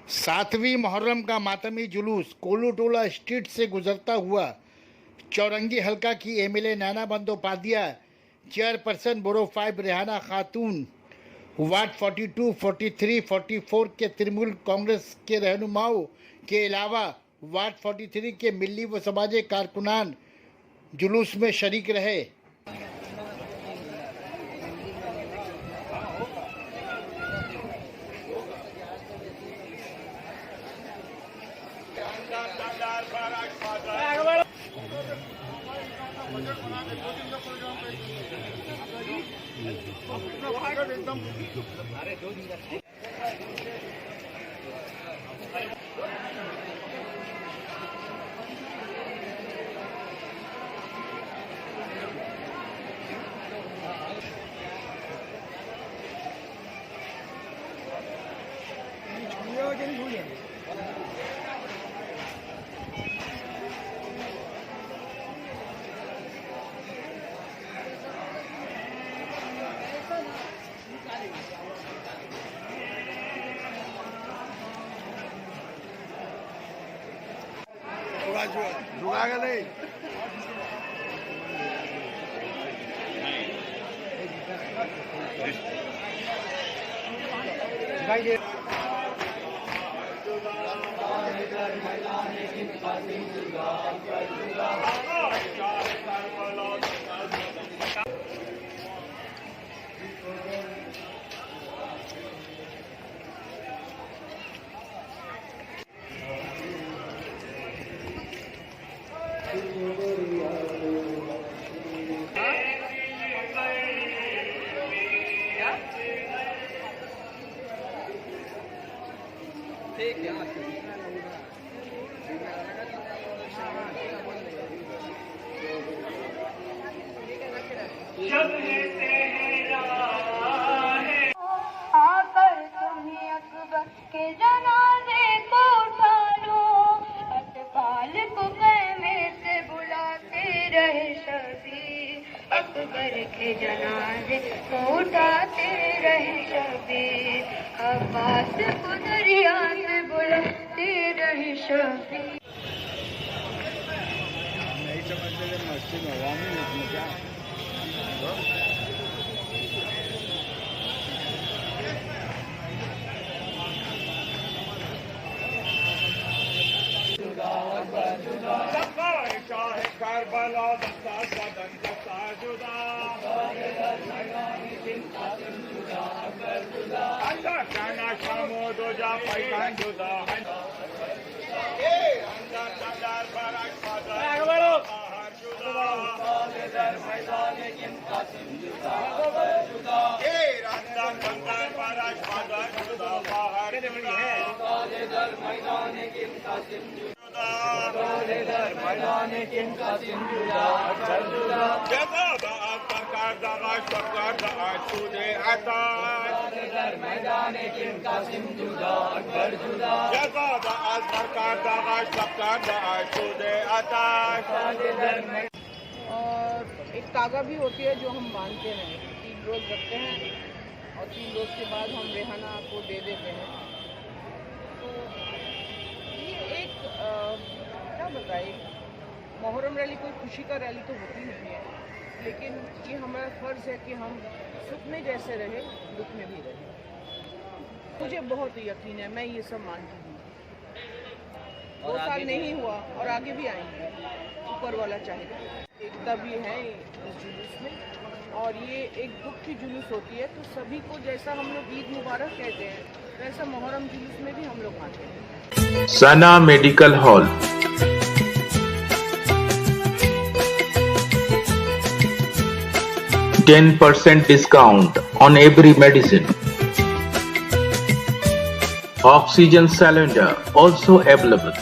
सातवीं मुहर्रम का मातमी जुलूस कोलूटोला स्ट्रीट से गुजरता हुआ चौरंगी हल्का की एमएलए नैना बंदोपाध्याय, चेयरपर्सन बोरो 5 रेहाना खातून, वार्ड 42, 43, 44 के तृणमूल कांग्रेस के रहनुमाओं के अलावा वार्ड 43 के मिल्ली व समाजी कारकुनान जुलूस में शरीक रहे। जुगा के नहीं आकर तुम्हें अकबर के जनाजे को उठा लो, अटकाल को कहने से बुलाते रहे शबीर, अकबर के जनाजे को उठाते रहे शबीर, अब्बास को दरिया से बुलाते रहे शबीर। नहीं समझते मस्जिद हवा में इसमें क्या और एक तागा भी होती है जो हम बांधते हैं, 3 रोज रखते हैं और 3 रोज के बाद हम रेहाना को दे देते हैं। तो ये एक क्या बताए, मुहर्रम रैली कोई खुशी का रैली तो होती नहीं है, लेकिन ये हमारा फ़र्ज़ है कि हम सुख में जैसे रहे दुख में भी रहे। मुझे बहुत यकीन है, मैं ये सब मानती हूँ। 2 साल नहीं हुआ और आगे भी आएंगे, ऊपर वाला चाहेगा। एकता भी है इस जुलूस में, और ये एक दुख की जुलूस होती है, तो सभी को जैसा हम लोग ईद मुबारक कहते हैं वैसा मुहर्रम जुलूस में भी हम लोग मानते हैं। सना medical hall, 10% discount on every medicine. Oxygen cylinder also available.